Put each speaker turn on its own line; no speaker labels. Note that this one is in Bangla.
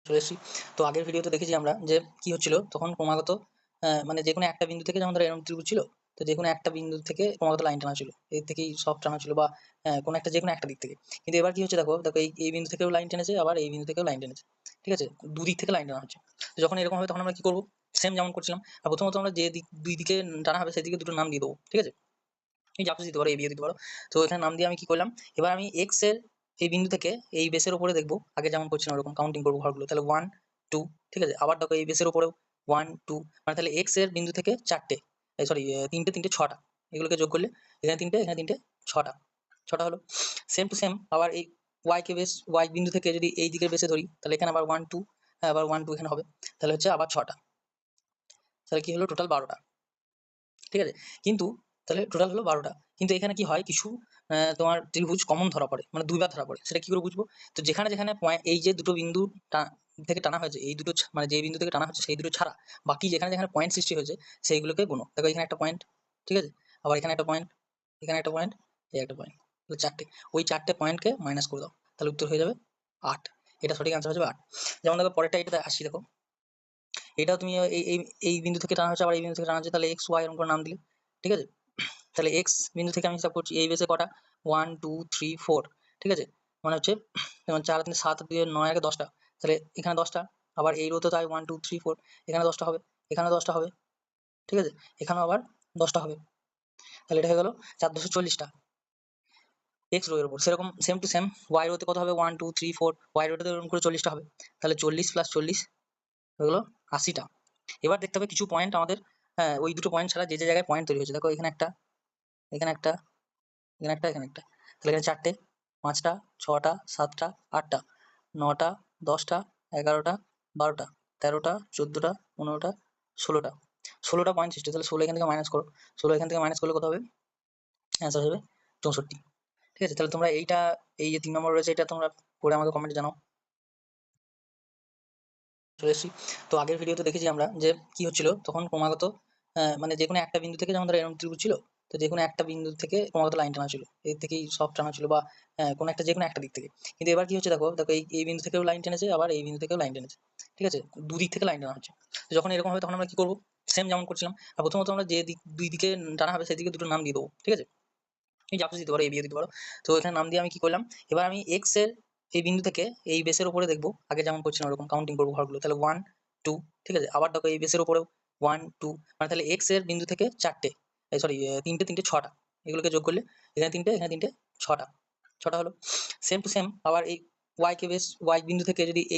চলে এসেছি। তো আগের ভিডিওতে দেখেছি আমরা যে কি হচ্ছিল তখন ক্রমাগত মানে যেকোনো একটা বিন্দু থেকে যেমন ধরো এরকম ত্রিভুজ ছিল, তো যেকোনো একটা বিন্দু থেকে ক্রমাগত লাইন টানা ছিল, এর থেকেই সব টানা ছিল বা কোনো একটা যেকোনো একটা দিক থেকে। কিন্তু এবার কি হচ্ছে দেখো দেখো এই বিন্দু থেকেও লাইন টেনেছে, আবার এই বিন্দু থেকেও লাইন টেনেছে, ঠিক আছে, দুদিক থেকে লাইন টানা হচ্ছে। তো যখন এরকম হবে তখন আমরা কি করবো, সেম যেমন করছিলাম। আর প্রথমত আমরা যে দিক দুই দিকে টানা হবে সেদিকে দুটো নাম দিয়ে দেবো, ঠিক আছে, এই যে আপনি দিতে পারো, এ বিও দিতে পারো। তো এখানে নাম দিয়ে আমি কি করলাম, এবার আমি এক্স এর এই বিন্দু থেকে এই বেসের উপরে দেখবো, আগে যেমন করছিলাম ওরকম কাউন্টিং করবো ঘরগুলো, তাহলে 1 2, ঠিক আছে, আবার দেখো এই বেসের উপরেও 1 2, মানে তাহলে এক্স এর বিন্দু থেকে চারটে, সরি তিনটে তিনটে ছটা, এগুলোকে যোগ করলে এখানে তিনটে ছটা, ছটা হলো। সেম টু সেম আবার এই ওয়াই কে বেস ওয়াই বিন্দু থেকে যদি এই দিকের বেসে ধরি, তাহলে এখানে আবার 1 2, আবার 1 2 এখানে হবে, তাহলে হচ্ছে আবার ছটা, তাহলে কি হলো টোটাল 12টা, ঠিক আছে। কিন্তু তাহলে টোটাল হলো 12টা। কিন্তু এখানে কি হয়, কিছু তোমার ত্রিভুজ কমন ধরা পড়ে, মানে দুইবার ধরা পড়ে, সেটা কি করে বুঝবো? তো যেখানে যেখানে পয়েন্ট, এই যে দুটো বিন্দু থেকে টানা হয়েছে, এই দুটো মানে যে বিন্দু থেকে টানা হচ্ছে সেই দুটো ছাড়া বাকি যেখানে যেখানে পয়েন্ট সৃষ্টি হয়েছে সেইগুলোকে গুনো। দেখো এখানে একটা পয়েন্ট, ঠিক আছে, আবার এখানে একটা পয়েন্ট, এখানে একটা পয়েন্ট, এই একটা পয়েন্ট, তাহলে চারটে, ওই চারটে পয়েন্টকে মাইনাস করে দাও, তাহলে উত্তর হয়ে যাবে 8। এটা সঠিক আনসার হয়ে যাবে 8। যেমন দেখো পরেরটা, এটা আসি দেখো, এটাও তুমি এই বিন্দু থেকে টানা হচ্ছে, আবার এই বিন্দু থেকে টানা হচ্ছে, তাহলে এক্স ওয়াই এরকম করে নাম দিলে, ঠিক আছে। তাহলে এক্স বিন্দু থেকে আমি হিসাব করছি, এই বেসে কটা, 1 2 3 4, ঠিক আছে, মানে হচ্ছে যেমন 4 3 7 2 9 1 10টা, তাহলে এখানে 10টা, আবার এই রোতে তাই 1 2 3 4, এখানে 10টা হবে, এখানে 10টা হবে, ঠিক আছে, এখানেও আবার 10টা হবে, তাহলে এটা হয়ে গেল 4 10 40টা এক্স রো এর উপর। সেরকম সেম টু সেম ওয়াই রোতে কত হবে, 1 2 3 4, ওয়াই রোতে এরকম করে 40টা হবে, তাহলে 40 প্লাস 40 হয়ে গেলো 80টা। এবার দেখতে হবে কিছু পয়েন্ট আমাদের, হ্যাঁ ওই দুটো পয়েন্ট ছাড়া যে যে জায়গায় পয়েন্ট তৈরি হয়েছে, দেখো এখানে একটা, এখানে একটা, এখানে একটা, এখানে একটা, তাহলে এখানে চারটে, 5টা 6টা 7টা 8টা 9টা 10টা 11টা 12টা 13টা 14টা 15টা 16টা, 16টা পয়েন্ট সৃষ্টি, তাহলে 16 এখান থেকে মাইনাস করো, 16 এখান থেকে মাইনাস করলে কত হবে, অ্যান্সার হবে 64, ঠিক আছে। তাহলে তোমরা এইটা, এই যে 3 নম্বর রয়েছে, এটা তোমরা পড়ে আমাকে কমেন্টে জানাও। চলে এসেছি। তো আগের ভিডিওতে দেখেছি আমরা যে কি হচ্ছিল তখন ক্রমাগত মানে যেকোনো একটা বিন্দু থেকে যেমন ধরো এরকম ত্রিভুজ ছিল, তো যেকোনো একটা বিন্দু থেকে ক্রমাগত লাইন টানা ছিল, এর থেকেই সব টানা ছিল বা কোনো একটা যেকোনো একটা দিক থেকে। কিন্তু এবার কি হচ্ছে দেখো দেখো এই বিন্দু থেকেও লাইন টেনেছে, আবার এই বিন্দু থেকেও লাইন টেনেছে, ঠিক আছে, দুদিক থেকে লাইন টানা হচ্ছে। তো যখন এরকম হবে তখন আমরা কি করবো, সেম যেমন করছিলাম। আর প্রথমত আমরা যে দিক দুই দিকে টানা হবে সেদিকে দুটো নাম দিয়ে দেবো, ঠিক আছে, এই যে আপনি দিতে পারো, এ বিও দিতে পারো। তো এখানে নাম দিয়ে আমি কি করলাম, এবার আমি এক্স এর এই বিন্দু থেকে এই বেসের উপরে দেখবো, আগে যেমন করছিলাম ওরকম কাউন্টিং করবো ঘরগুলো, তাহলে 1 2, ঠিক আছে, আবার দেখো এই বেসের উপরেও 1 2, মানে তাহলে এক্স এর বিন্দু থেকে চারটে, সরি তিনটে তিনটে ছটা, এগুলোকে যোগ করলে এখানে তিনটে ছটা, ছটা হলো। সেম টু সেম আবার এই ওয়াই কে বেস ওয়াই বিন্দু থেকে যদি